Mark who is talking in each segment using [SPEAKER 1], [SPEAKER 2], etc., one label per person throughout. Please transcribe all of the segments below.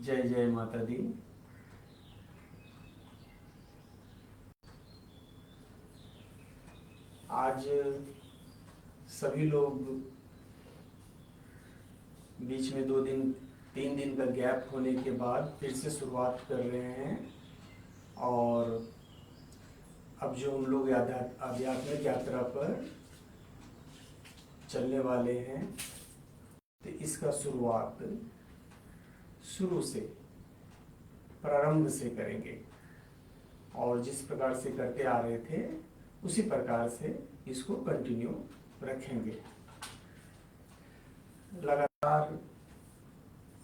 [SPEAKER 1] जय जय माता दी। आज सभी लोग बीच में 2 दिन 3 दिन का गैप होने के बाद फिर से शुरुआत कर रहे हैं। और अब जो हम लोग आध्यात्मिक यात्रा पर चलने वाले हैं, तो इसका शुरुआत शुरू से, प्रारंभ से करेंगे। और जिस प्रकार से करते आ रहे थे उसी प्रकार से इसको कंटिन्यू रखेंगे लगातार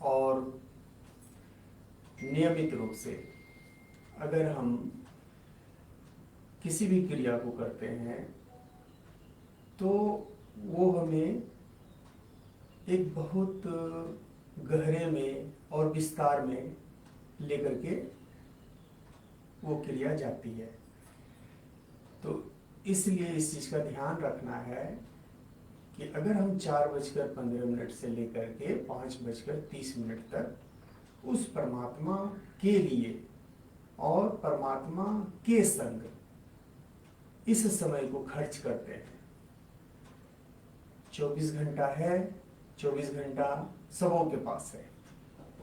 [SPEAKER 1] और नियमित रूप से। अगर हम किसी भी क्रिया को करते हैं तो वो हमें एक बहुत गहरे में और विस्तार में लेकर के वो क्रिया जाती है। तो इसलिए इस चीज़ का ध्यान रखना है कि अगर हम 4:15 से लेकर के 5:30 तक उस परमात्मा के लिए और परमात्मा के संग इस समय को खर्च करते हैं। 24 घंटा है, 24 घंटा सबों के पास है,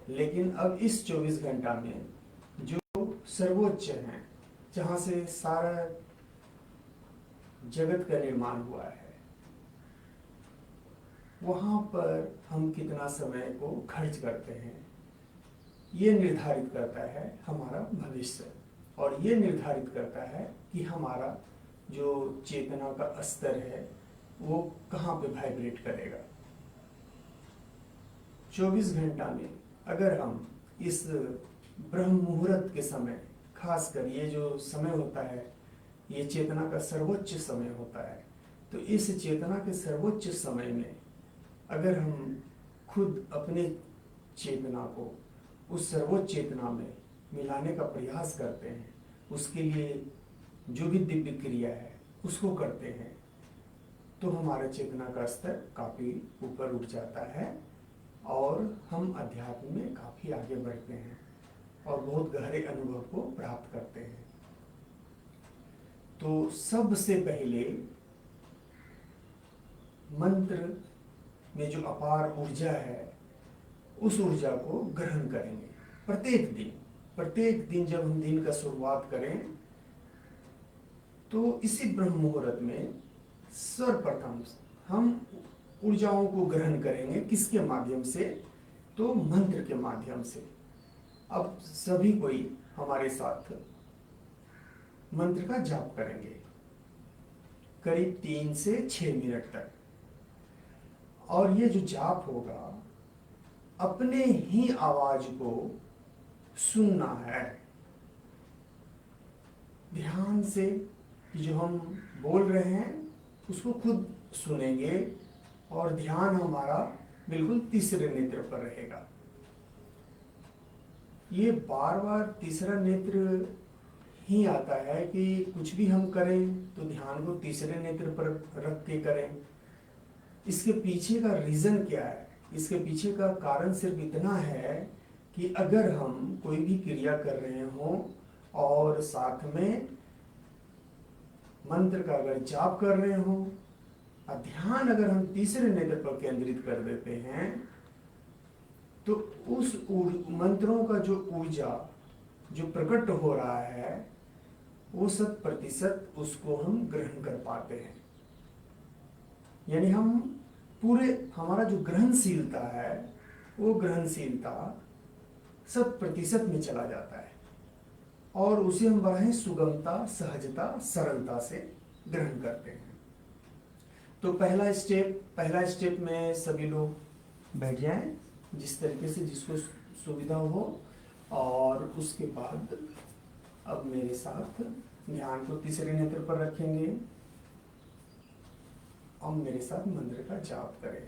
[SPEAKER 1] लेकिन अब इस 24 घंटा में जो सर्वोच्च है, जहाँ से सारा जगत का निर्माण हुआ है, वहाँ पर हम कितना समय को खर्च करते हैं, ये निर्धारित करता है हमारा भविष्य। और ये निर्धारित करता है कि हमारा जो चेतना का स्तर है वो कहाँ पे वाइब्रेट करेगा। 24 घंटा में अगर हम इस ब्रह्म मुहूर्त के समय, खासकर ये जो समय होता है, ये चेतना का सर्वोच्च समय होता है, तो इस चेतना के सर्वोच्च समय में अगर हम खुद अपने चेतना को उस सर्वोच्च चेतना में मिलाने का प्रयास करते हैं, उसके लिए जो भी दिव्य क्रिया है उसको करते हैं, तो हमारा चेतना का स्तर काफ़ी ऊपर उठ जाता है और हम अध्यात्म में काफ़ी आगे बढ़ते हैं और बहुत गहरे अनुभव को प्राप्त करते हैं। तो सबसे पहले मंत्र में जो अपार ऊर्जा है, उस ऊर्जा को ग्रहण करेंगे प्रत्येक दिन जब हम दिन का शुरुआत करें तो इसी ब्रह्म मुहूर्त में सर्वप्रथम हम ऊर्जाओं को ग्रहण करेंगे। किसके माध्यम से? तो मंत्र के माध्यम से। अब सभी कोई हमारे साथ मंत्र का जाप करेंगे करीब 3 से 6 मिनट तक। और ये जो जाप होगा, अपने ही आवाज को सुनना है ध्यान से। जो हम बोल रहे हैं उसको खुद सुनेंगे और ध्यान हमारा बिल्कुल तीसरे नेत्र पर रहेगा। ये बार बार तीसरा नेत्र ही आता है कि कुछ भी हम करें तो ध्यान को तीसरे नेत्र पर रख के करें। इसके पीछे का रीजन क्या है? इसके पीछे का कारण सिर्फ इतना है कि अगर हम कोई भी क्रिया कर रहे हों और साथ में मंत्र का अगर जाप कर रहे हों, ध्यान अगर हम तीसरे नेत्र पर केंद्रित कर देते हैं, तो उस मंत्रों का जो ऊर्जा जो प्रकट हो रहा है वो 100% उसको हम ग्रहण कर पाते हैं। यानी हम पूरे, हमारा जो ग्रहणशीलता है वो ग्रहणशीलता 100% में चला जाता है और उसे हम बड़ा ही सुगमता, सहजता, सरलता से ग्रहण करते हैं। तो पहला स्टेप में सभी लोग बैठ जाएं जिस तरीके से जिसको सुविधा हो। और उसके बाद अब मेरे साथ ध्यान को तीसरे नेत्र पर रखेंगे और मेरे साथ मंत्र का जाप करें।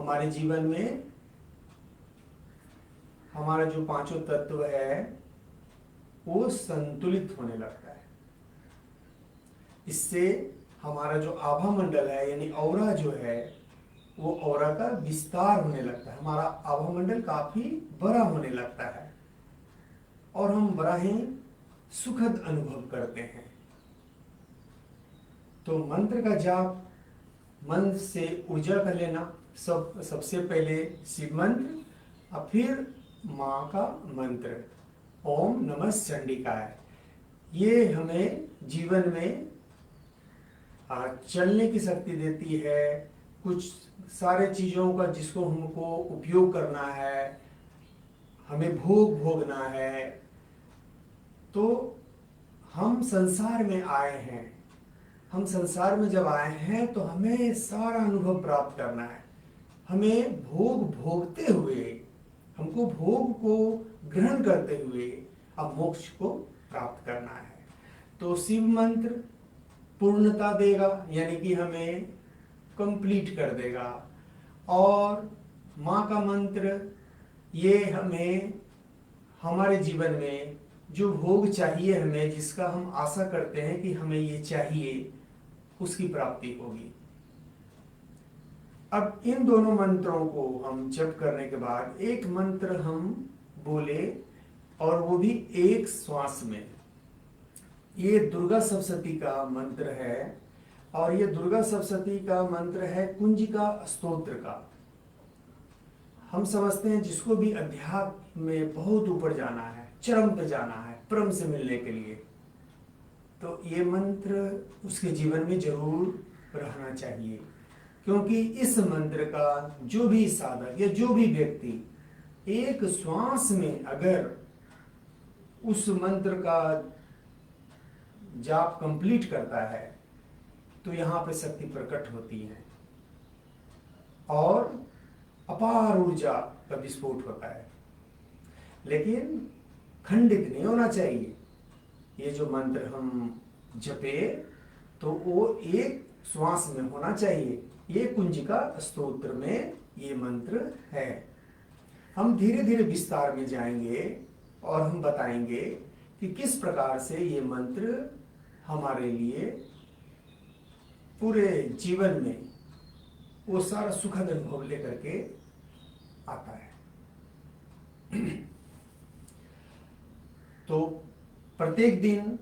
[SPEAKER 1] हमारे जीवन में हमारा जो पांचों तत्व है वो संतुलित होने लगता है। इससे हमारा जो आभा मंडल है यानी औरा जो है वो औरा का विस्तार होने लगता है। हमारा आभा मंडल काफी बड़ा होने लगता है और हम बड़ा ही सुखद अनुभव करते हैं। तो मंत्र का जाप, मन से ऊर्जा कर लेना, सबसे पहले शिव मंत्र और फिर माँ का मंत्र ओम नमः चंडिकाय। ये हमें जीवन में चलने की शक्ति देती है। कुछ सारे चीजों का जिसको हमको उपयोग करना है, हमें भोगना है, तो हम संसार में आए हैं। हम संसार में जब आए हैं तो हमें सारा अनुभव प्राप्त करना है। हमें भोगते हुए, हमको भोग को ग्रहण करते हुए अब मोक्ष को प्राप्त करना है। तो शिव मंत्र पूर्णता देगा, यानी कि हमें कंप्लीट कर देगा। और माँ का मंत्र ये हमें हमारे जीवन में जो भोग चाहिए, हमें जिसका हम आशा करते हैं कि हमें ये चाहिए, उसकी प्राप्ति होगी। अब इन दोनों मंत्रों को हम जप करने के बाद एक मंत्र हम बोले और वो भी एक श्वास में। ये दुर्गा सप्तशती का मंत्र है और ये दुर्गा सप्तशती का मंत्र है कुंजिका स्तोत्र का। हम समझते हैं जिसको भी अध्यात्म में बहुत ऊपर जाना है, चरम पे जाना है, परम से मिलने के लिए, तो ये मंत्र उसके जीवन में जरूर रहना चाहिए। क्योंकि इस मंत्र का जो भी साधक या जो भी व्यक्ति एक श्वास में अगर उस मंत्र का जाप कंप्लीट करता है तो यहाँ पे शक्ति प्रकट होती है और अपार ऊर्जा का विस्फोट होता है। लेकिन खंडित नहीं होना चाहिए। ये जो मंत्र हम जपे तो वो एक श्वास में होना चाहिए। ये कुंजिका स्तोत्र में ये मंत्र है। हम धीरे धीरे विस्तार में जाएंगे और हम बताएंगे कि किस प्रकार से ये मंत्र हमारे लिए पूरे जीवन में वो सारा सुखद अनुभव लेकर के आता है। तो प्रत्येक दिन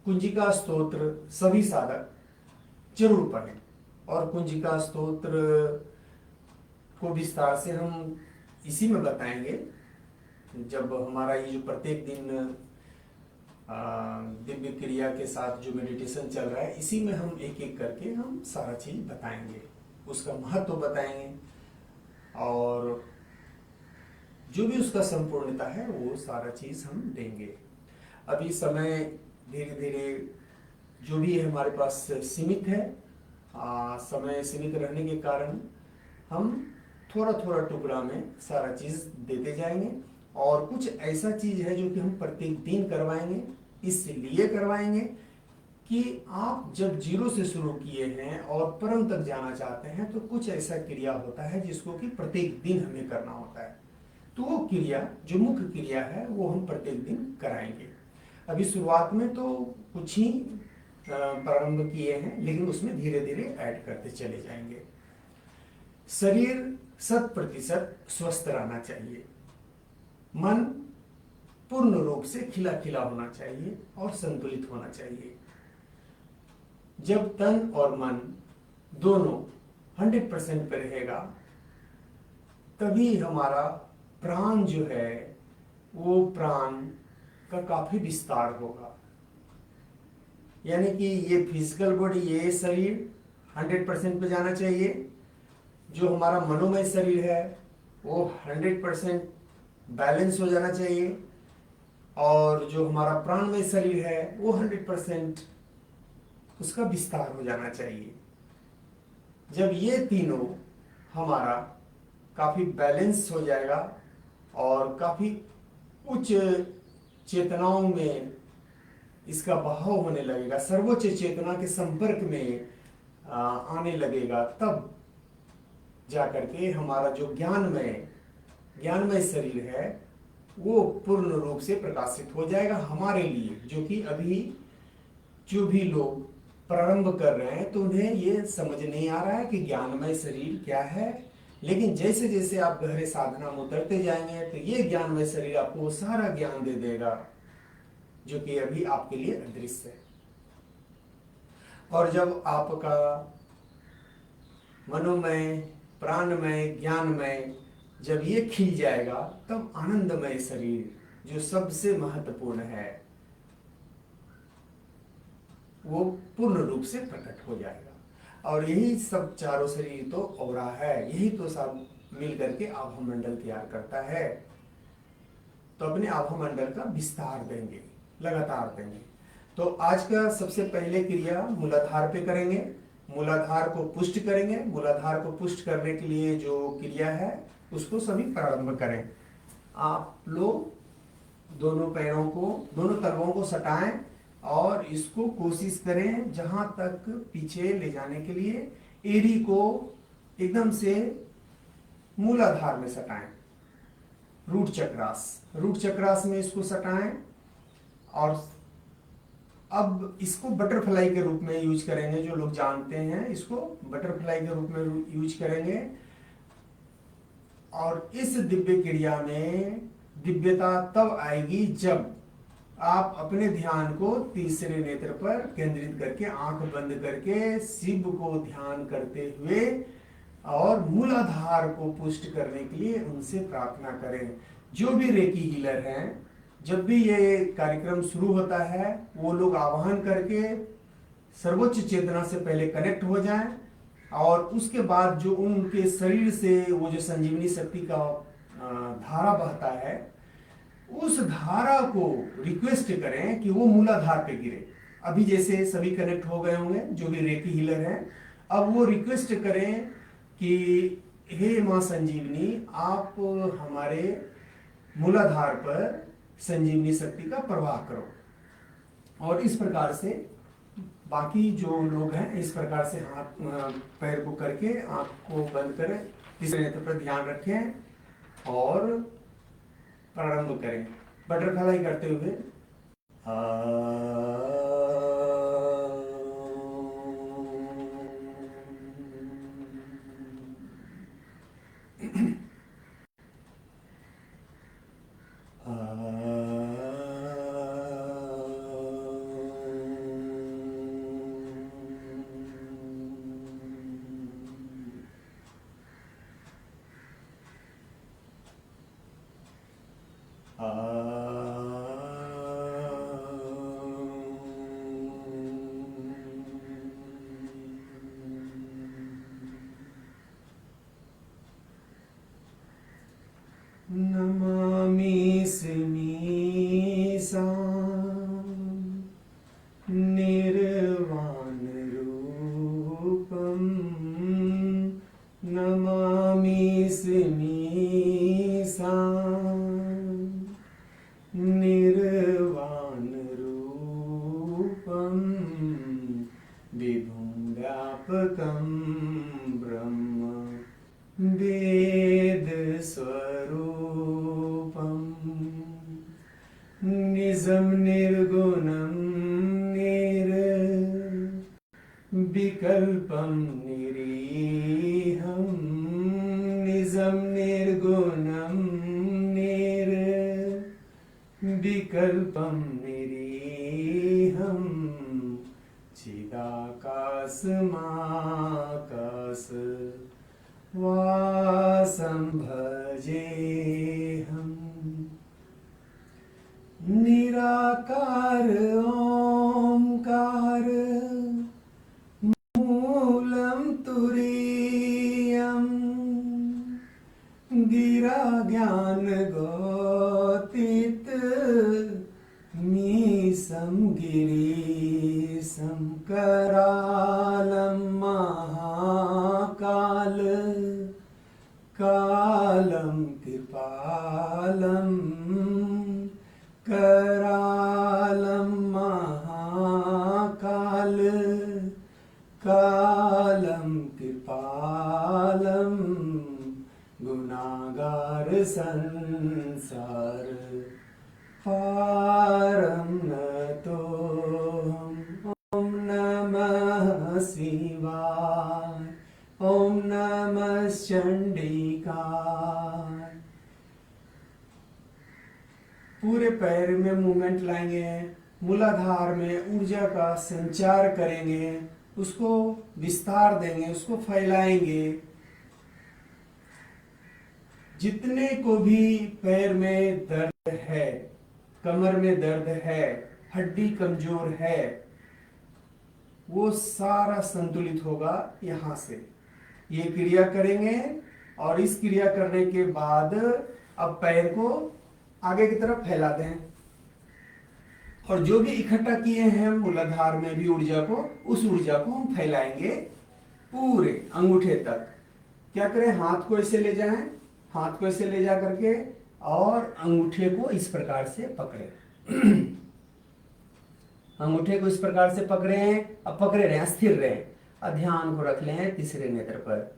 [SPEAKER 1] कुंजिका स्तोत्र सभी साधक जरूर पढ़ें और कुंजिका स्तोत्र को विस्तार से हम इसी में बताएंगे जब हमारा ये जो प्रत्येक दिन दिव्य क्रिया के साथ जो मेडिटेशन चल रहा है, इसी में हम एक एक करके हम सारा चीज बताएंगे, उसका महत्व बताएंगे और जो भी उसका संपूर्णता है वो सारा चीज हम देंगे। अभी समय धीरे धीरे जो भी है हमारे पास सीमित है, समय सीमित रहने के कारण हम थोड़ा थोड़ा टुकड़ा में सारा चीज देते जाएंगे और कुछ ऐसा चीज है जो कि हम प्रत्येक दिन करवाएंगे। इसलिए करवाएंगे कि आप जब जीरो से शुरू किए हैं और परम तक जाना चाहते हैं तो कुछ ऐसा क्रिया होता है जिसको कि प्रत्येक दिन हमें करना होता है। तो वो क्रिया जो मुख्य क्रिया है वो हम प्रत्येक दिन कराएंगे। अभी शुरुआत में तो कुछ ही प्रारंभ किए हैं, लेकिन उसमें धीरे धीरे ऐड करते चले जाएंगे। शरीर 100% स्वस्थ रहना चाहिए, मन पूर्ण रूप से खिला खिला होना चाहिए और संतुलित होना चाहिए। जब तन और मन दोनों 100% पे रहेगा तभी हमारा प्राण जो है वो प्राण का काफी विस्तार होगा। यानी कि ये फिजिकल बॉडी, ये शरीर 100% पे जाना चाहिए, जो हमारा मनोमय शरीर है वो 100% बैलेंस हो जाना चाहिए और जो हमारा प्राणमय शरीर है वो 100% उसका विस्तार हो जाना चाहिए। जब ये तीनों हमारा काफी बैलेंस हो जाएगा और काफी उच्च चेतनाओं में इसका बहाव होने लगेगा, सर्वोच्च चेतना के संपर्क में आने लगेगा, तब जा करके हमारा जो ज्ञानमय शरीर है वो पूर्ण रूप से प्रकाशित हो जाएगा हमारे लिए। जो कि अभी जो भी लोग प्रारंभ कर रहे हैं तो उन्हें ये समझ नहीं आ रहा है कि ज्ञानमय शरीर क्या है। लेकिन जैसे जैसे आप गहरे साधना में उतरते जाएंगे तो ये ज्ञानमय शरीर आपको वो सारा ज्ञान दे देगा जो कि अभी आपके लिए अदृश्य है। और जब आपका मनोमय, प्राणमय, ज्ञानमय जब ये खिल जाएगा तब आनंदमय शरीर जो सबसे महत्वपूर्ण है वो पूर्ण रूप से प्रकट हो जाएगा। और यही सब चारों शरीर तो औरा है, यही तो सब मिल करके आभा मंडल तैयार करता है। तो अपने आभा मंडल का विस्तार देंगे, लगातार देंगे। तो आज का सबसे पहले क्रिया मूलाधार पे करेंगे, मूलाधार को पुष्ट करेंगे। मूलाधार को पुष्ट करने के लिए जो क्रिया है उसको सभी प्रारंभ करें। आप लोग दोनों पैरों को, दोनों तलवों को सटाएं और इसको कोशिश करें जहां तक पीछे ले जाने के लिए एड़ी को एकदम से मूलाधार में सटाएं। रूट चक्रास में इसको सटाएं और अब इसको बटरफ्लाई के रूप में यूज करेंगे। जो लोग जानते हैं इसको बटरफ्लाई के रूप में यूज करेंगे। और इस दिव्य क्रिया में दिव्यता तब आएगी जब आप अपने ध्यान को तीसरे नेत्र पर केंद्रित करके आंख बंद करके शिव को ध्यान करते हुए और मूलाधार को पुष्ट करने के लिए उनसे प्रार्थना करें। जो भी रेकी हीलर हैं, जब भी ये कार्यक्रम शुरू होता है वो लोग आवाहन करके सर्वोच्च चेतना से पहले कनेक्ट हो जाएं और उसके बाद जो उनके शरीर से वो जो संजीवनी शक्ति का धारा बहता है उस धारा को रिक्वेस्ट करें कि वो मूलाधार पे गिरे। अभी जैसे सभी कनेक्ट हो गए होंगे जो भी रेकी हीलर हैं, अब वो रिक्वेस्ट करें कि हे मां संजीवनी, आप हमारे मूलाधार पर संजीवनी शक्ति का प्रवाह करो। और इस प्रकार से बाकी जो लोग हैं इस प्रकार से हाथ पैर को करके आंख को बंद करें, तीसरे नेत्र पर ध्यान रखें और प्रारंभ करें बटरफ्लाई करते हुए। नमामि स्मीशां निर्वाणरूपं, नमामि स्मीशां निर्वाणरूपं, विभुं व्यापकं ब्रह्म वेदस्वरूपं, निजं निर्गुणं निर्विकल्पं निरीहं, निजं निर्गुणं निर्विकल्पं निरीहं, चिदाकाशमाकाश वासं भजेऽहम्, निराकार ओंकार मूलं तुरीयं, गिरा ज्ञान गौतित मीशं गिरीशं करालं महाकाल, कालं कृपालं करालं महाकाल, कालं कृपालं गुनागार संसार पारम न तो ओम नमः शिवाय, ओम नमः चंडिकाय। पूरे पैर में मूवमेंट लाएंगे, मूलाधार में ऊर्जा का संचार करेंगे, उसको विस्तार देंगे, उसको फैलाएंगे। जितने को भी पैर में दर्द है, कमर में दर्द है, हड्डी कमजोर है, वो सारा संतुलित होगा यहां से। ये क्रिया करेंगे और इस क्रिया करने के बाद अब पैर को आगे की तरफ फैलाते हैं और जो भी इकट्ठा किए हैं मूलाधार में भी ऊर्जा को, उस ऊर्जा को हम फैलाएंगे पूरे अंगूठे तक। क्या करें, हाथ को ऐसे ले जाएं, हाथ को ऐसे ले जा करके और अंगूठे को इस प्रकार से पकड़े। अंगूठे को इस प्रकार से पकड़े हैं, अब पकड़े रहे, स्थिर रहे, अब ध्यान को रख लें तीसरे नेत्र पर।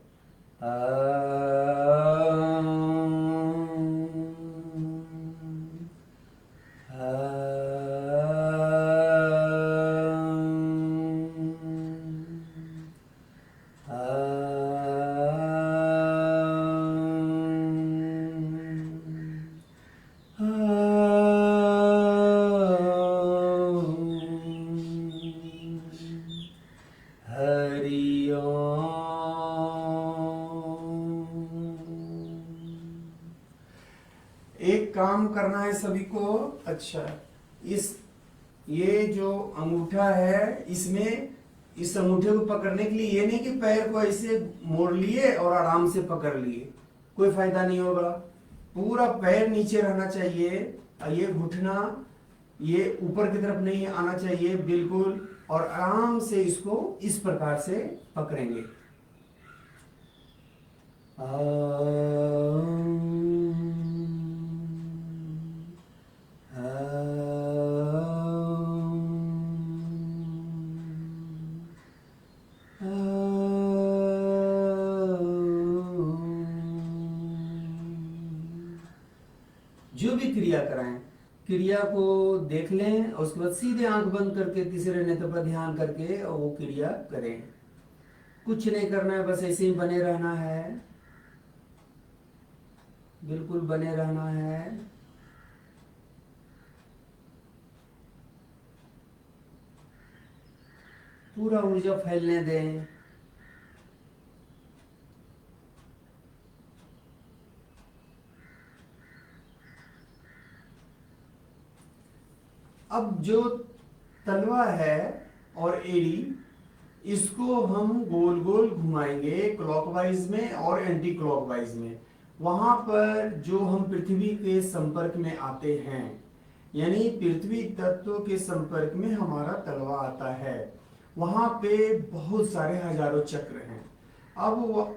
[SPEAKER 1] एक काम करना है सभी को। अच्छा, ये जो अंगूठा है, इसमें इस अंगूठे को पकड़ने के लिए ये नहीं कि पैर को ऐसे मोड़ लिए और आराम से पकड़ लिए, कोई फायदा नहीं होगा। पूरा पैर नीचे रहना चाहिए, ये घुटना ये ऊपर की तरफ नहीं आना चाहिए बिल्कुल, और आराम से इसको इस प्रकार से पकड़ेंगे। जो भी क्रिया कराएं, क्रिया को देख लें और उसके बाद सीधे आंख बंद करके तीसरे नेत्र पर ध्यान करके और वो क्रिया करें। कुछ नहीं करना है, बस ऐसे ही बने रहना है, बिल्कुल बने रहना है। पूरा ऊर्जा फैलने दें। अब जो तलवा है और एड़ी, इसको हम गोल गोल घुमाएंगे क्लॉकवाइज में और एंटी क्लॉकवाइज में। वहां पर जो हम पृथ्वी के संपर्क में आते हैं, यानी पृथ्वी तत्व के संपर्क में हमारा तलवा आता है, वहां पे बहुत सारे हजारों चक्र हैं। अब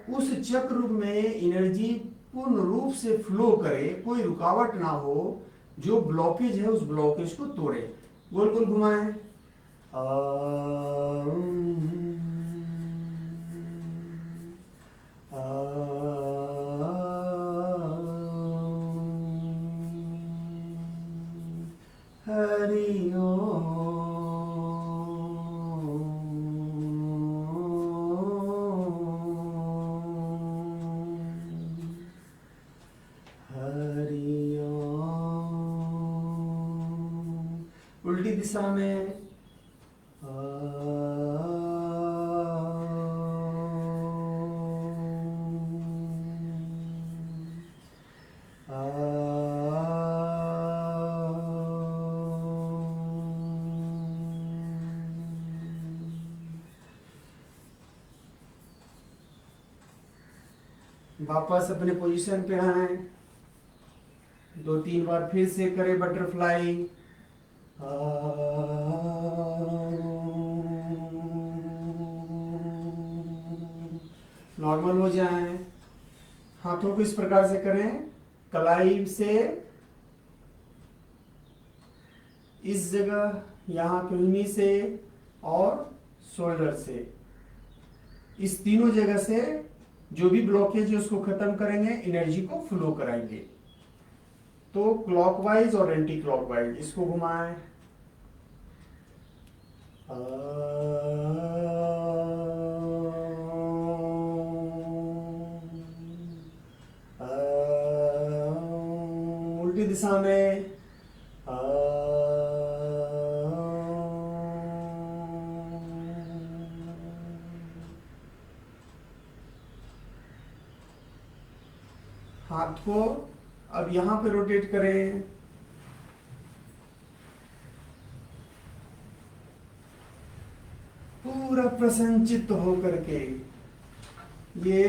[SPEAKER 1] उस चक्र में एनर्जी पूर्ण रूप से फ्लो करे, कोई रुकावट ना हो, जो ब्लॉकेज है उस ब्लॉकेज को तोड़े। गोल गोल घुमाएं। हरि ओम, हरि ओम। उल्टी दिशा में वापस अपने पोजीशन पे आए। 2-3 बार फिर से करें बटरफ्लाई। नॉर्मल हो जाएं। हाथों को इस प्रकार से करें, कलाई से इस जगह, यहाँ कुहनी से और शोल्डर से, इस तीनों जगह से जो भी ब्लॉकेज है उसको खत्म करेंगे, एनर्जी को फ्लो कराएंगे। तो क्लॉकवाइज और एंटी क्लॉकवाइज इसको घुमाएं। उल्टी दिशा में हाथ को अब यहां पे रोटेट करें। पूरा प्रसन्नचित्त होकर के ये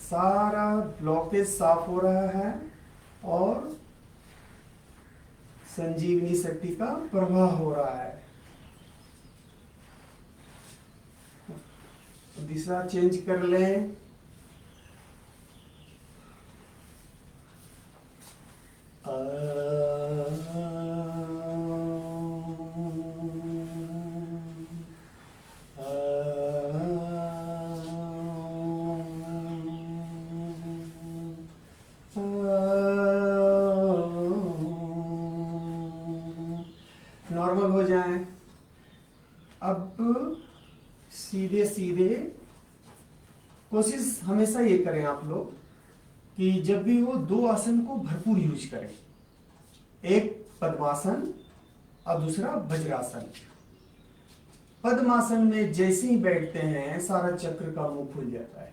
[SPEAKER 1] सारा ब्लॉकेज साफ हो रहा है और संजीवनी शक्ति का प्रवाह हो रहा है। दिशा चेंज कर लें। नॉर्मल हो जाएं। अब सीधे सीधे कोशिश हमेशा ये करें आप लोग कि जब भी वो दो आसन को भरपूर यूज करें, एक पद्मासन और दूसरा वज्रासन। पद्मासन में जैसे ही बैठते हैं सारा चक्र का मुंह खुल जाता है।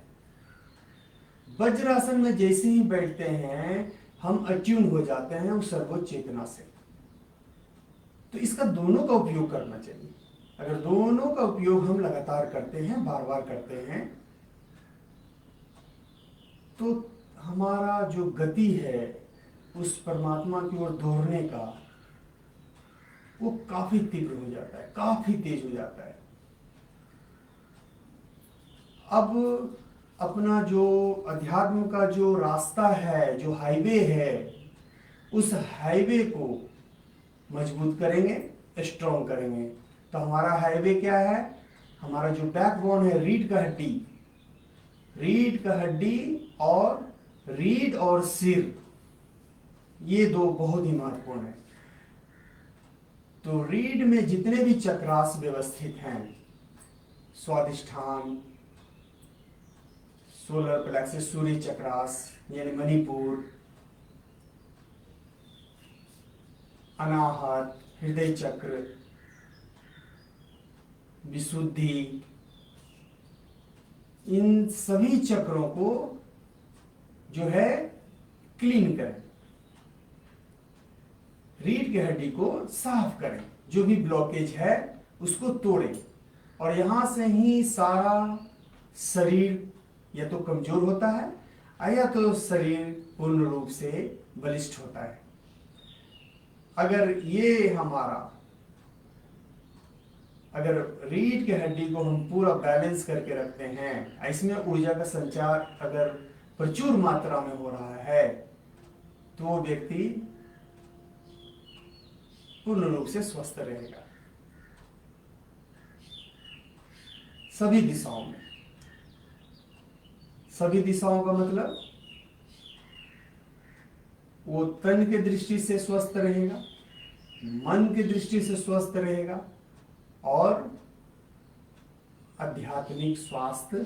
[SPEAKER 1] वज्रासन में जैसे ही बैठते हैं हम अट्यून हो जाते हैं उस सर्वोच्च चेतना से। तो इसका दोनों का उपयोग करना चाहिए। अगर दोनों का उपयोग हम लगातार करते हैं, बार बार करते हैं, तो हमारा जो गति है उस परमात्मा की ओर दौड़ने का वो काफी तीव्र हो जाता है, काफी तेज हो जाता है। अब अपना जो अध्यात्म का जो रास्ता है, जो हाईवे है, उस हाईवे को मजबूत करेंगे, स्ट्रॉन्ग करेंगे। तो हमारा हाईवे क्या है? हमारा जो बैकबोन है, रीढ़ का हड्डी, रीढ़ का हड्डी और रीढ़ और सिर, ये दो बहुत ही महत्वपूर्ण है। तो रीढ़ में जितने भी चक्रास व्यवस्थित हैं, स्वादिष्ठान, सोलर प्लेक्सस, सूर्य चक्रास यानी मणिपुर, अनाहत, हृदय चक्र, विशुद्धि, इन सभी चक्रों को जो है क्लीन करें, रीढ़ की हड्डी को साफ करें, जो भी ब्लॉकेज है उसको तोड़ें। और यहां से ही सारा शरीर या तो कमजोर होता है या तो शरीर पूर्ण रूप से बलिष्ठ होता है। अगर ये अगर रीढ़ की हड्डी को हम पूरा बैलेंस करके रखते हैं, इसमें ऊर्जा का संचार अगर प्रचुर मात्रा में हो रहा है, तो वो व्यक्ति पूर्ण रूप से स्वस्थ रहेगा सभी दिशाओं में। सभी दिशाओं का मतलब वो तन की दृष्टि से स्वस्थ रहेगा, मन की दृष्टि से स्वस्थ रहेगा और आध्यात्मिक स्वास्थ्य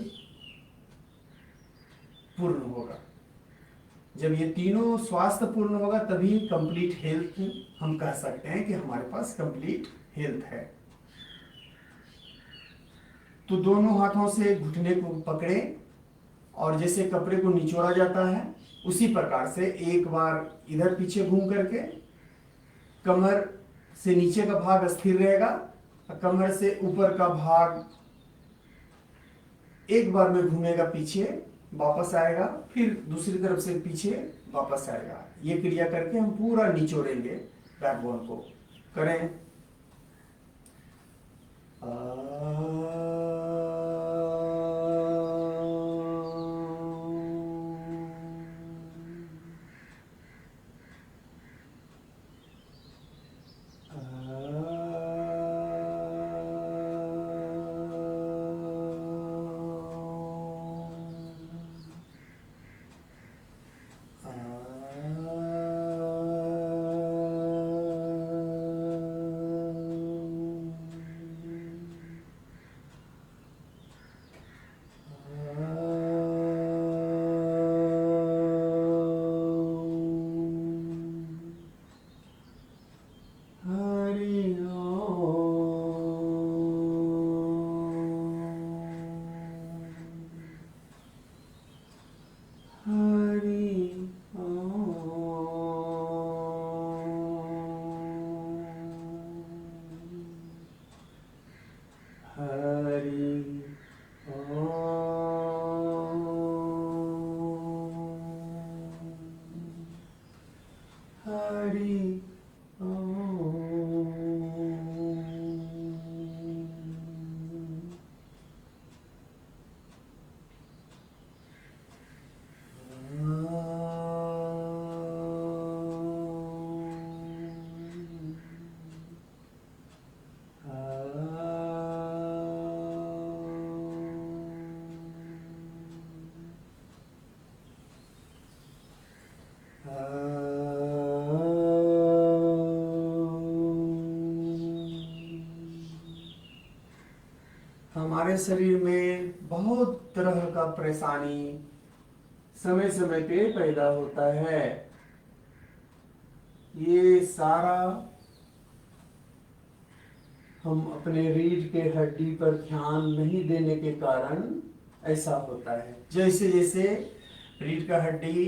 [SPEAKER 1] पूर्ण होगा। जब ये तीनों स्वास्थ्य पूर्ण होगा तभी कंप्लीट हेल्थ हम कह सकते हैं कि हमारे पास कंप्लीट हेल्थ है। तो दोनों हाथों से घुटने को पकड़े और जैसे कपड़े को निचोड़ा जाता है उसी प्रकार से एक बार इधर पीछे घूम करके कमर से नीचे का भाग स्थिर रहेगा, कमर से ऊपर का भाग एक बार में घूमेगा, पीछे वापस आएगा, फिर दूसरी तरफ से पीछे वापस आएगा। ये क्रिया करके हम पूरा निचोड़ेंगे बैकबोन को। करें। हरि ओम। हरि ओम। हरि हमारे शरीर में बहुत तरह का परेशानी समय समय पे पैदा होता है। ये सारा हम अपने रीढ़ के हड्डी पर ध्यान नहीं देने के कारण ऐसा होता है। जैसे जैसे रीढ़ का हड्डी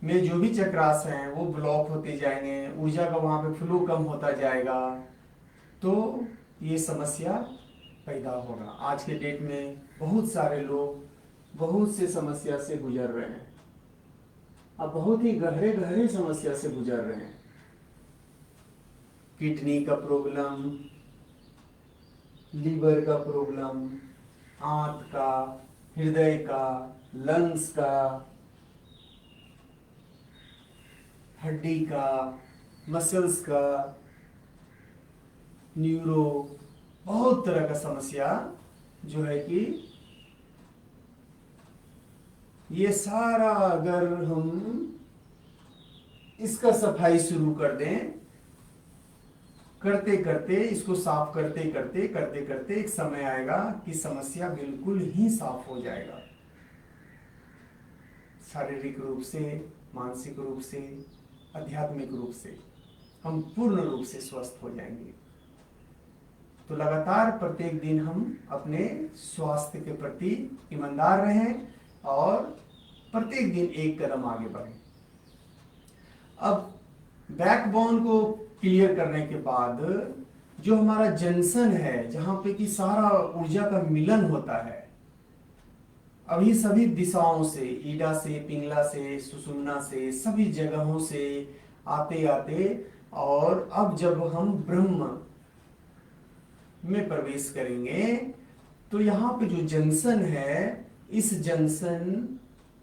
[SPEAKER 1] में जो भी चक्रास हैं वो ब्लॉक होते जाएंगे, ऊर्जा का वहां पे फ्लो कम होता जाएगा, तो ये समस्या पैदा होगा। आज के डेट में बहुत सारे लोग बहुत से समस्या से गुजर रहे हैं, अब बहुत ही गहरे गहरे समस्या से गुजर रहे हैं। किडनी का प्रॉब्लम, लीवर का प्रॉब्लम, आंत का, हृदय का, लंग्स का, हड्डी का, मसल्स का, न्यूरो, बहुत तरह का समस्या जो है कि ये सारा अगर हम इसका सफाई शुरू कर दें, करते करते इसको साफ करते करते करते करते एक समय आएगा कि समस्या बिल्कुल ही साफ हो जाएगा। शारीरिक रूप से, मानसिक रूप से, आध्यात्मिक रूप से हम पूर्ण रूप से स्वस्थ हो जाएंगे। तो लगातार प्रत्येक दिन हम अपने स्वास्थ्य के प्रति ईमानदार रहें और प्रत्येक दिन एक कदम आगे बढ़ें। अब बैकबोन को क्लियर करने के बाद जो हमारा जंक्शन है, जहां पे कि सारा ऊर्जा का मिलन होता है, अभी सभी दिशाओं से, ईडा से, पिंगला से, सुषुम्ना से, सभी जगहों से आते आते, और अब जब हम ब्रह्म में प्रवेश करेंगे तो यहाँ पे जो जंक्शन है, इस जंक्शन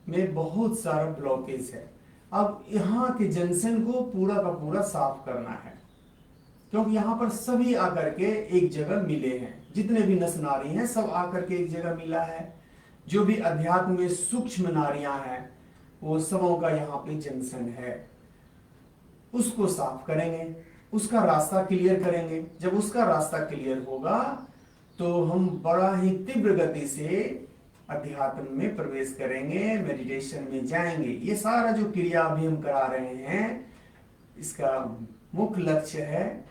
[SPEAKER 1] में बहुत सारा ब्लॉकेज है। अब यहाँ के जंक्शन को पूरा का पूरा साफ करना है, क्योंकि यहाँ पर सभी आकर के एक जगह मिले हैं। जितने भी नस नारी हैं सब आकर के एक जगह मिला है। जो भी अध्यात्म में सूक्ष्म नारियां हैं वो सबों का यहाँ पे जंक्शन है। उसको साफ करेंगे, उसका रास्ता क्लियर करेंगे। जब उसका रास्ता क्लियर होगा तो हम बड़ा ही तीव्र गति से अध्यात्म में प्रवेश करेंगे, मेडिटेशन में जाएंगे। ये सारा जो क्रिया अभी हम करा रहे हैं, इसका मुख्य लक्ष्य है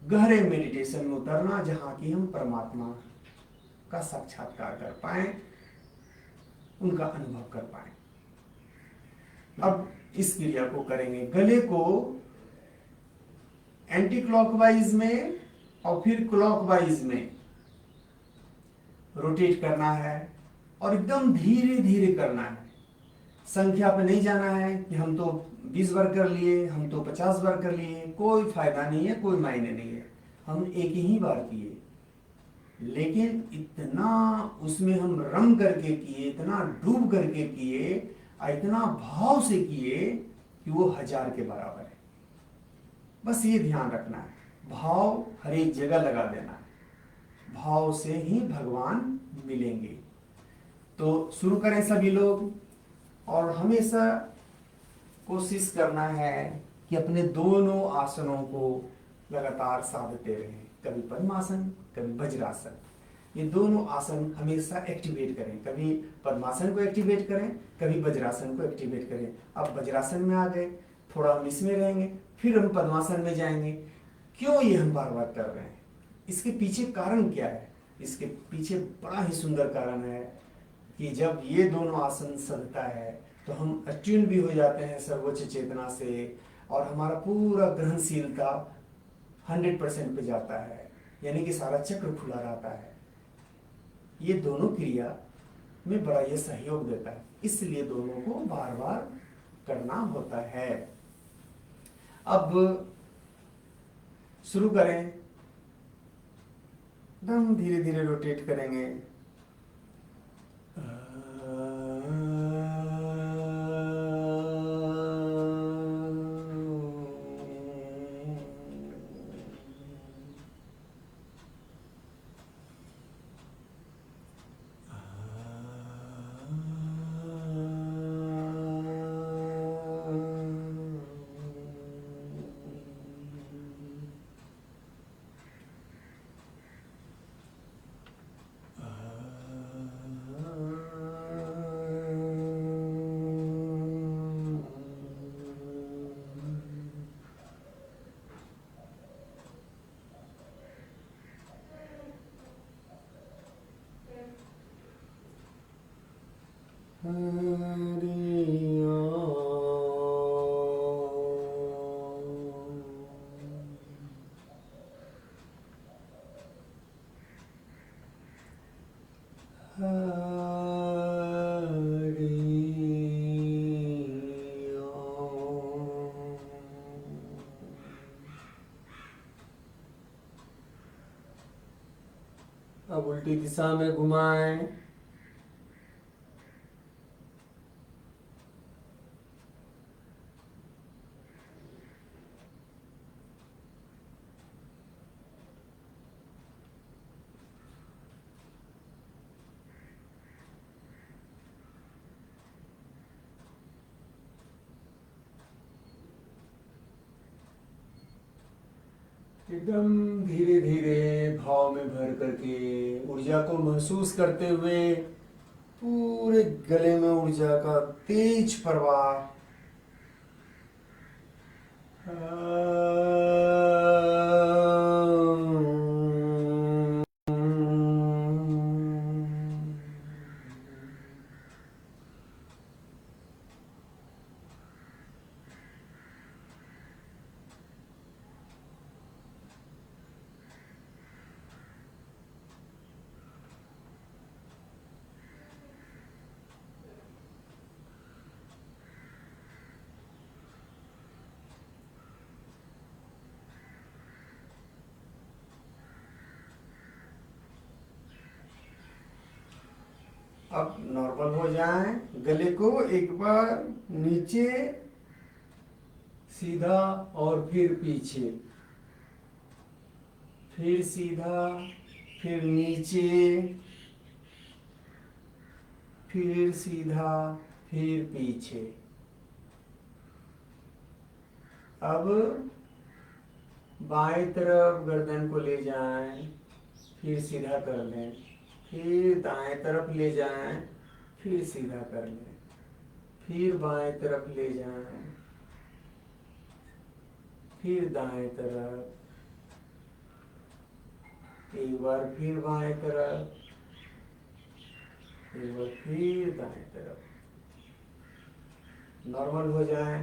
[SPEAKER 1] गहरे मेडिटेशन में उतरना, जहां की हम परमात्मा का साक्षात्कार कर पाए, उनका अनुभव कर पाए। अब इस क्रिया को करेंगे। गले को एंटी क्लॉकवाइज में और फिर क्लॉकवाइज में रोटेट करना है और एकदम धीरे धीरे करना है। संख्या पे नहीं जाना है कि हम तो 20 बार कर लिए, हम तो 50 बार कर लिए, कोई फायदा नहीं है, कोई मायने नहीं है। हम एक ही बार किए, लेकिन इतना उसमें हम रंग करके किए, इतना डूब करके किए, इतना भाव से किए कि वो 1000 के बराबर है। बस ये ध्यान रखना है, भाव हर एक जगह लगा देना है। भाव से ही भगवान मिलेंगे। तो शुरू करें सभी लोग, और हमेशा कोशिश करना है कि अपने दोनों आसनों को लगातार साधते रहें। कभी पद्मासन, कभी वज्रासन। ये दोनों आसन हमेशा एक्टिवेट करें। कभी पद्मासन को एक्टिवेट करें, कभी वज्रासन को एक्टिवेट करें। अब वज्रासन में आ गए, थोड़ा हम इसमें रहेंगे, फिर हम पद्मासन में जाएंगे। क्यों ये हम बार बार कर रहे हैं? इसके पीछे कारण क्या है? इसके पीछे बड़ा ही सुंदर कारण है। कि जब ये दोनों आसन सधता है तो हम अट्यून भी हो जाते हैं सर्वोच्च चेतना से, और हमारा पूरा ग्रहणशीलता 100% पे जाता है, यानी कि सारा चक्र खुला रहता है। ये दोनों क्रिया में बड़ा ये सहयोग देता है, इसलिए दोनों को बार बार करना होता है। अब शुरू करें, एकदम धीरे धीरे रोटेट करेंगे। अब उल्टी दिशा में घुमाएं। एकदम धीरे धीरे भाव में भर करके ऊर्जा को महसूस करते हुए पूरे गले में ऊर्जा का तेज प्रवाह। अब नॉर्मल हो जाएं, गले को एक बार नीचे सीधा और फिर पीछे, फिर सीधा, फिर नीचे, फिर सीधा, फिर पीछे। अब बाएं तरफ गर्दन को ले जाएं, फिर सीधा कर लें, फिर दाएं तरफ ले जाएं, फिर सीधा कर लें, फिर बाएं तरफ ले जाएं, फिर दाएं तरफ, एक बार फिर बाएं तरफ, एक बार फिर दाएं तरफ। नॉर्मल हो जाए।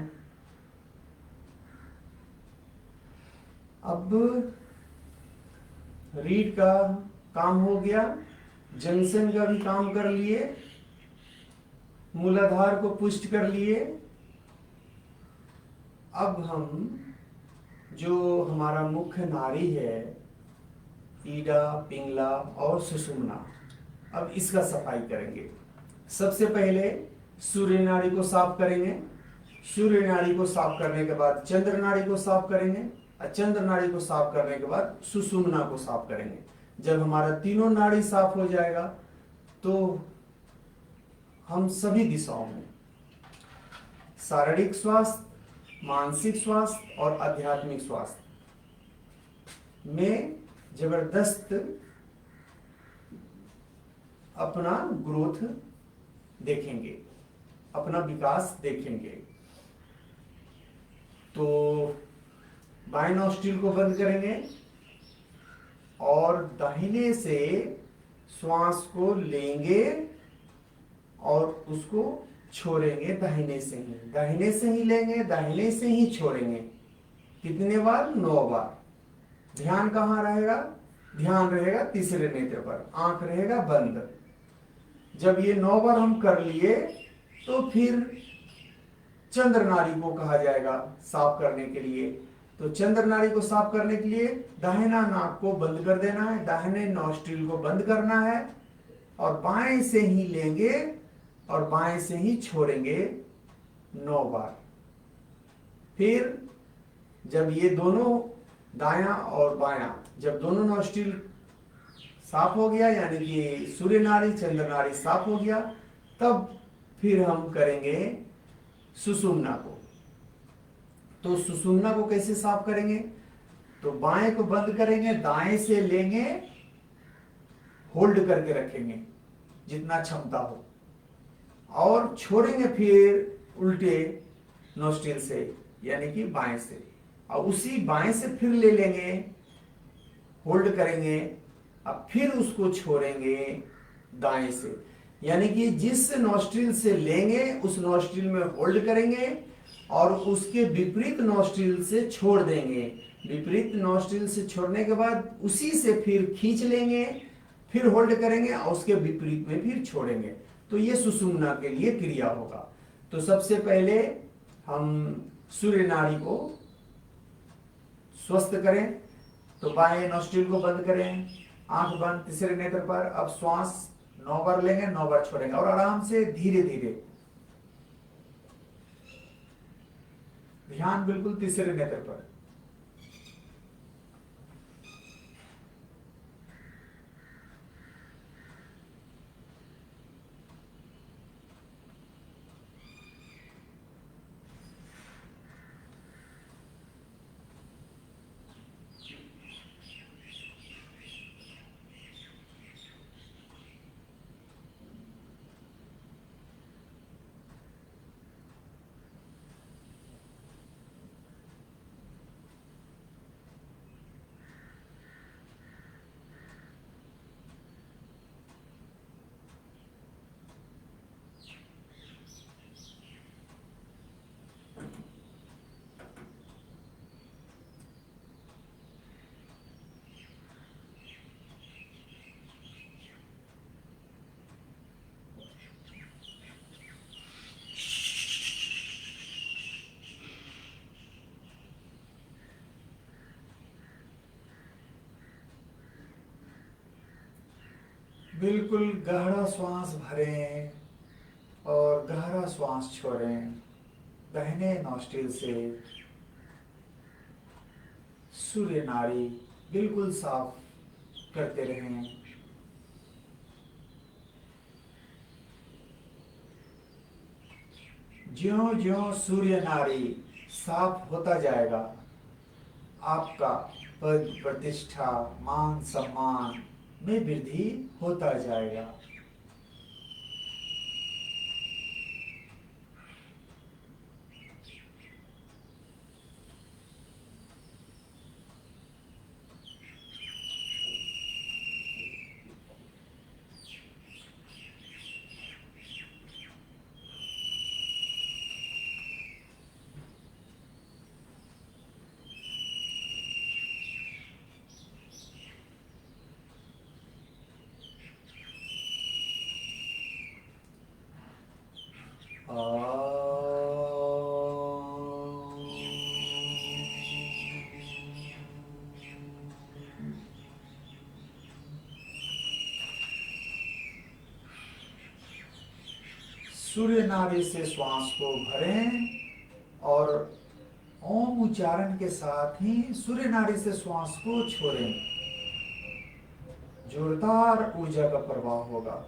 [SPEAKER 1] अब रीढ़ का काम हो गया, जंक्शन का भी काम कर लिए, मूलाधार को पुष्ट कर लिए। अब हम जो हमारा मुख्य नाड़ी है, ईडा, पिंगला और सुषुम्ना, अब इसका सफाई करेंगे। सबसे पहले सूर्य नाड़ी को साफ करेंगे। सूर्य नाड़ी को साफ करने के बाद चंद्र नाड़ी को साफ करेंगे, और चंद्र नाड़ी को साफ करने के बाद सुषुम्ना को साफ करेंगे। जब हमारा तीनों नाड़ी साफ हो जाएगा तो हम सभी दिशाओं में शारीरिक स्वास्थ्य, मानसिक स्वास्थ्य और आध्यात्मिक स्वास्थ्य में जबरदस्त अपना ग्रोथ देखेंगे, अपना विकास देखेंगे। तो बाएं नॉस्ट्रिल को बंद करेंगे और दाहिने से श्वास को लेंगे और उसको छोड़ेंगे दाहिने से ही, दाहिने से ही लेंगे, दाहिने से ही छोड़ेंगे। कितने बार? 9 बार। ध्यान कहाँ रहेगा? ध्यान रहेगा तीसरे नेत्र पर, आंख रहेगा बंद। जब ये 9 बार हम कर लिए तो फिर चंद्र नाड़ी को कहा जाएगा साफ करने के लिए। तो चंद्र नाड़ी को साफ करने के लिए दाहिना नाक को बंद कर देना है, दाहिने नॉस्ट्रिल को बंद करना है और बाएं से ही लेंगे और बाएं से ही छोड़ेंगे 9 बार। फिर जब ये दोनों दायां और बायां, जब दोनों नॉस्ट्रिल साफ हो गया, यानी कि सूर्य नाड़ी चंद्र नाड़ी साफ हो गया, तब फिर हम करेंगे सुषुम्ना को। तो सुषुम्ना को कैसे साफ करेंगे? तो बाएं को बंद करेंगे, दाएं से लेंगे, होल्ड करके रखेंगे जितना क्षमता हो, और छोड़ेंगे फिर उल्टे नोस्ट्रिल से, यानी कि बाएं से, और उसी बाएं से फिर ले लेंगे, होल्ड करेंगे, अब फिर उसको छोड़ेंगे दाएं से, यानी कि जिस नोस्ट्रिल से लेंगे उस नोस्ट्रिल में होल्ड करेंगे और उसके विपरीत नोस्ट्रिल से छोड़ देंगे। विपरीत नोस्ट्रिल से छोड़ने के बाद उसी से फिर खींच लेंगे, फिर होल्ड करेंगे और उसके विपरीत में फिर छोड़ेंगे। तो ये सुषुम्ना के लिए क्रिया होगा। तो सबसे पहले हम सूर्य नाड़ी को स्वस्थ करें। तो बाएं नोस्ट्रिल को बंद करें, आंख बंद तीसरे नेत्र पर। अब श्वास 9 बार लेंगे, 9 बार छोड़ेंगे और आराम से धीरे धीरे, ध्यान बिल्कुल तीसरे नेत्र पर। बिल्कुल गहरा श्वास भरें और गहरा श्वास छोड़ें दाहिने नोस्ट्रिल से। सूर्य नाड़ी बिल्कुल साफ करते रहें। ज्यों ज्यों सूर्य नाड़ी साफ होता जाएगा, आपका पद प्रतिष्ठा मान सम्मान में वृद्धि होता जाएगा। सूर्य नाड़ी से श्वास को भरें और ओम उच्चारण के साथ ही सूर्य नाड़ी से श्वास को छोड़ें। जोरदार ऊर्जा का प्रवाह होगा।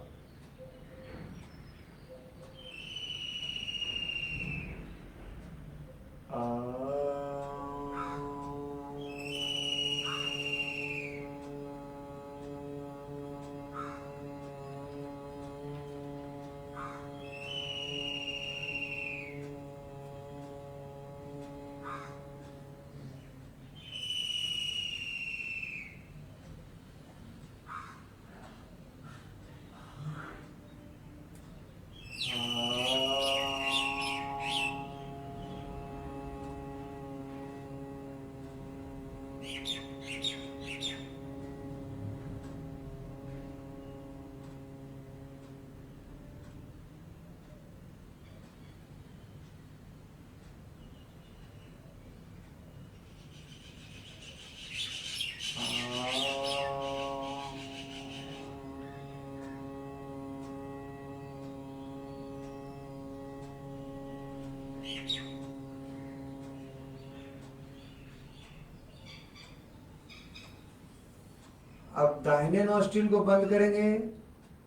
[SPEAKER 1] अब दाहिने नोस्ट्रिल को बंद करेंगे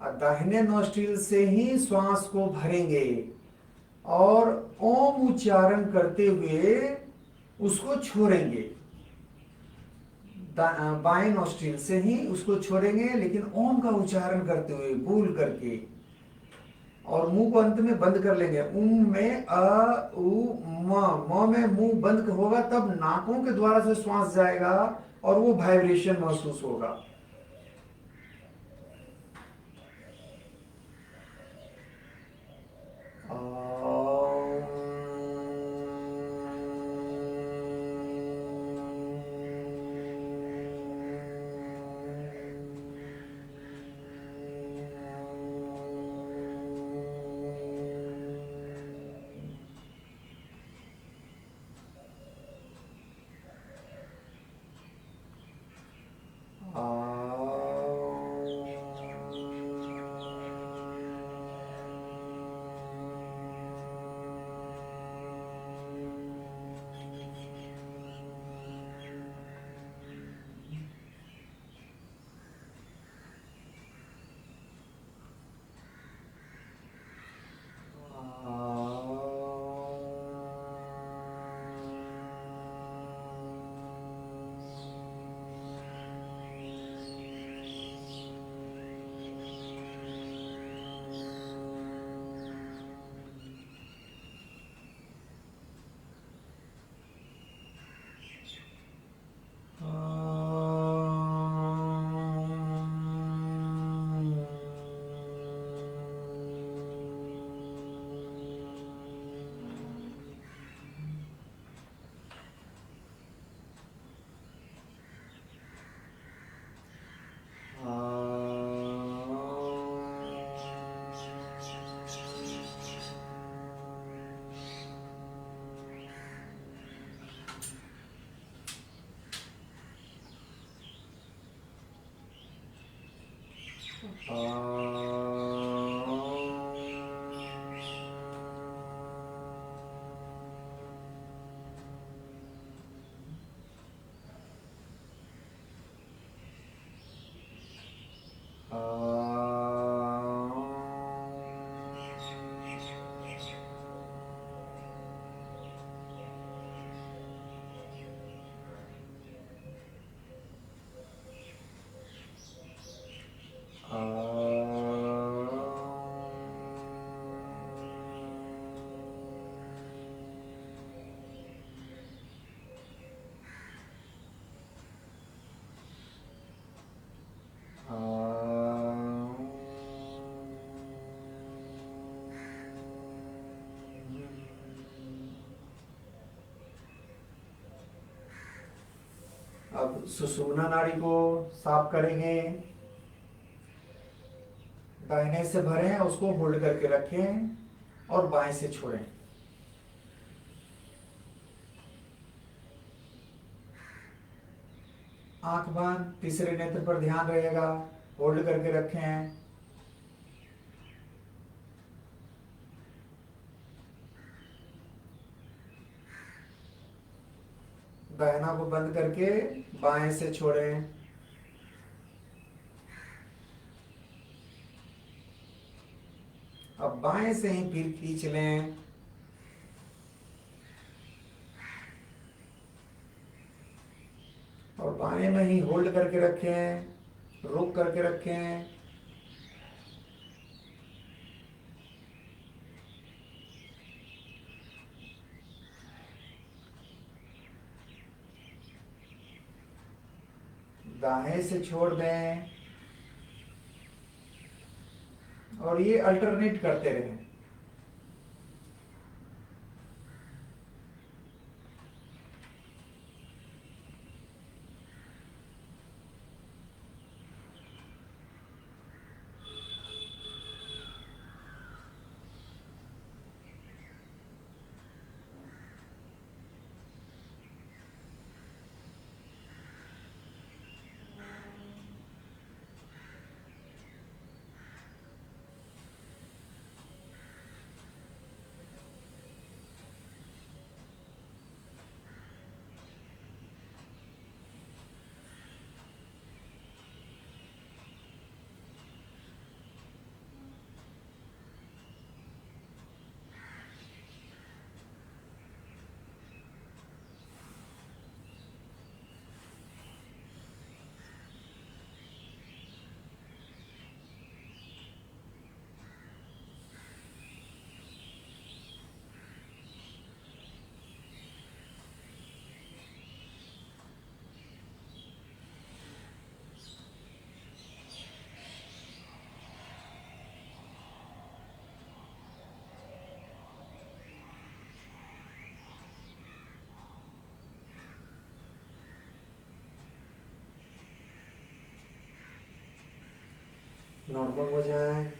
[SPEAKER 1] और दाहिने नोस्ट्रिल से ही श्वास को भरेंगे और ओम उच्चारण करते हुए उसको छोड़ेंगे। बाएं नोस्ट्रिल से ही उसको छोड़ेंगे, लेकिन ओम का उच्चारण करते हुए बोल करके, और मुंह को अंत में बंद कर लेंगे। उम में अ उ म में मुंह बंद होगा, तब नाकों के द्वारा से श्वास जाएगा और वो वाइब्रेशन महसूस होगा। अब सुषुम्ना नाड़ी को साफ करेंगे। दाहिने से भरें, उसको होल्ड करके रखें और बाएं से छोड़ें। आंख बंद, तीसरे नेत्र पर ध्यान रहेगा, होल्ड करके रखें। दाहिना को बंद करके बाएं से छोड़ें। अब बाएं से ही फिर खींच लें। और बाएं में ही होल्ड करके रखें, रोक करके रखें। दाएं से छोड़ दें और ये अल्टरनेट करते रहें। नॉर्मल हो जाए।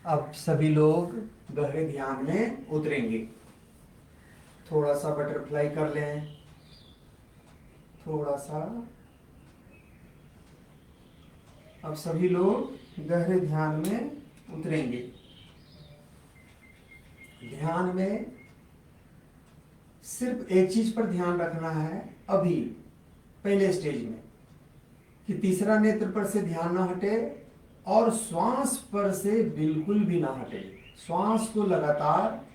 [SPEAKER 1] अब सभी लोग गहरे ध्यान में उतरेंगे। थोड़ा सा बटरफ्लाई कर लें, थोड़ा सा। अब सभी लोग गहरे ध्यान में उतरेंगे। ध्यान में सिर्फ एक चीज पर ध्यान रखना है अभी पहले स्टेज में, कि तीसरा नेत्र पर से ध्यान ना हटे और श्वास पर से बिल्कुल भी ना हटे। श्वास को लगातार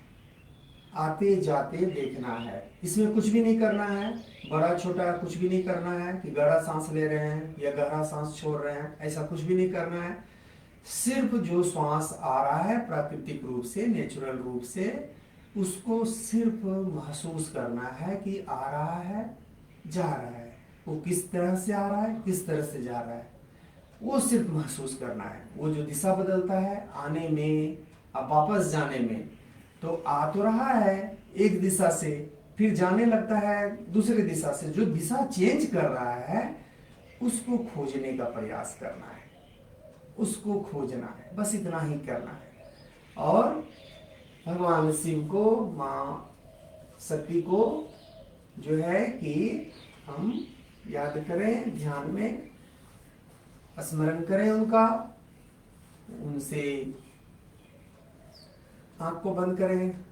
[SPEAKER 1] आते जाते देखना है। इसमें कुछ भी नहीं करना है, बड़ा छोटा कुछ भी नहीं करना है कि गहरा सांस ले रहे हैं या गहरा सांस छोड़ रहे हैं, ऐसा कुछ भी नहीं करना है। सिर्फ जो श्वास आ रहा है प्राकृतिक रूप से, नेचुरल रूप से, उसको सिर्फ महसूस करना है कि आ रहा है, जा रहा है। वो किस तरह से आ रहा है, किस तरह से जा रहा है, वो सिर्फ महसूस करना है। वो जो दिशा बदलता है आने में, अब वापस जाने में, तो आ तो रहा है एक दिशा से, फिर जाने लगता है दूसरी दिशा से। जो दिशा चेंज कर रहा है उसको खोजने का प्रयास करना है, उसको खोजना है, बस इतना ही करना है। और भगवान शिव को, माँ शक्ति को जो है कि हम याद करें, ध्यान में स्मरण करें उनका, उनसे आंख को बंद करें।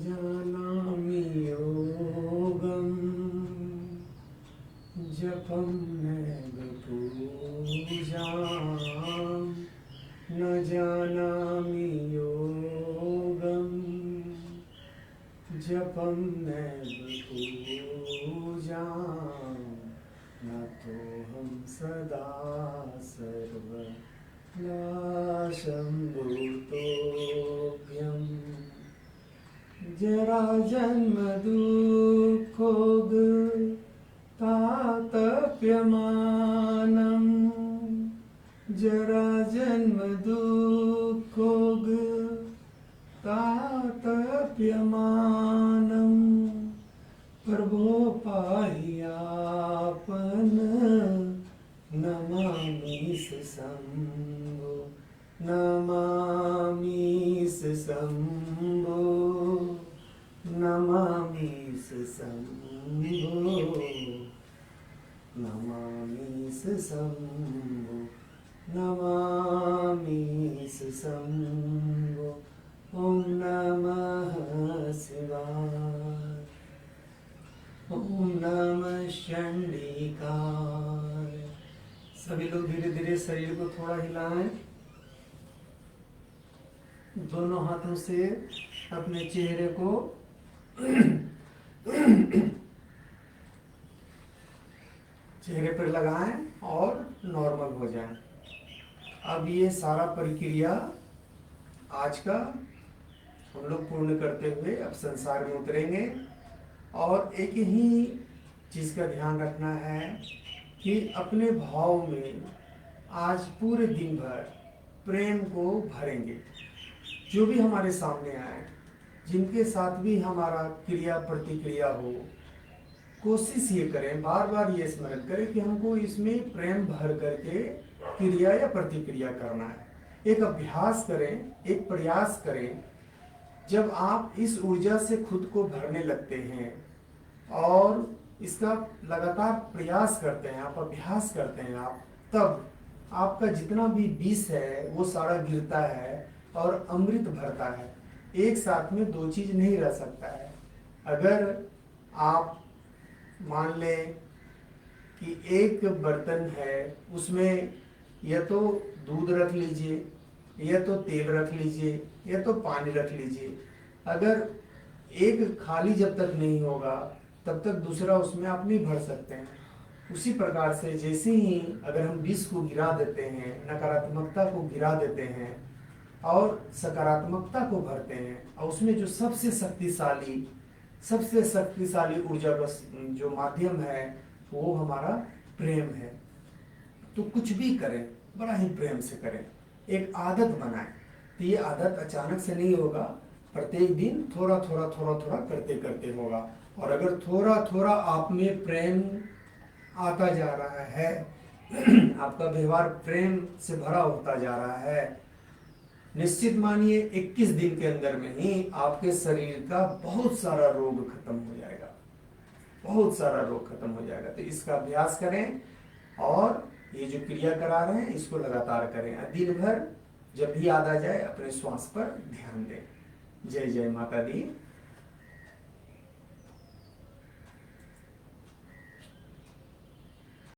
[SPEAKER 1] जानामि योगम् जपं नैव पूजाम् न जानामि योगम् जपं नैव पूजाम् न तोऽहं सदा सर्वनाशं भूतोऽभ्यम् जरा जन्म दुःखोग तातप्यमानम् जरा जन्म दुःखोग तातप्यमानम् प्रभो पाह्यापन नमामि शम्भो नमामि शम्भो नमामि शम्भो नमामि शम्भो नमामि शम्भो ॐ नमः शिवाय ॐ नमः चंडिकाय। सभी लोग धीरे धीरे शरीर को थोड़ा हिलाएं। दोनों हाथों से अपने चेहरे को चेहरे पर लगाएं और नॉर्मल हो जाएं। अब ये सारा प्रक्रिया आज का हम लोग पूर्ण करते हुए अब संसार में उतरेंगे। और एक ही चीज़ का ध्यान रखना है कि अपने भाव में आज पूरे दिन भर प्रेम को भरेंगे। जो भी हमारे सामने आए, जिनके साथ भी हमारा क्रिया प्रतिक्रिया हो, कोशिश ये करें, बार बार ये स्मरण करें कि हमको इसमें प्रेम भर करके क्रिया या प्रतिक्रिया करना है। एक अभ्यास करें, एक प्रयास करें। जब आप इस ऊर्जा से खुद को भरने लगते हैं और इसका लगातार प्रयास करते हैं, आप अभ्यास करते हैं, आप तब आपका जितना भी विष है वो सारा गिरता है और अमृत भरता है। एक साथ में दो चीज नहीं रह सकता है। अगर आप मान लें कि एक बर्तन है, उसमें या तो दूध रख लीजिए, या तो तेल रख लीजिए, या तो पानी रख लीजिए। अगर एक खाली जब तक नहीं होगा तब तक दूसरा उसमें आप नहीं भर सकते हैं। उसी प्रकार से जैसे ही अगर हम विष को गिरा देते हैं, नकारात्मकता को गिरा देते हैं और सकारात्मकता को भरते हैं, और उसमें जो सबसे शक्तिशाली ऊर्जा का जो माध्यम है वो हमारा प्रेम है। तो कुछ भी करें बड़ा ही प्रेम से करें, एक आदत बनाएं। तो ये आदत अचानक से नहीं होगा, प्रत्येक दिन थोड़ा थोड़ा करते करते होगा। और अगर थोड़ा थोड़ा आप में प्रेम आता जा रहा है, आपका व्यवहार प्रेम से भरा होता जा रहा है, निश्चित मानिए 21 दिन के अंदर में ही आपके शरीर का बहुत सारा रोग खत्म हो जाएगा, बहुत सारा रोग खत्म हो जाएगा। तो इसका अभ्यास करें और ये जो क्रिया करा रहे हैं इसको लगातार करें। दिन भर जब भी याद आ जाए अपने श्वास पर ध्यान दें। जय जय माता दी।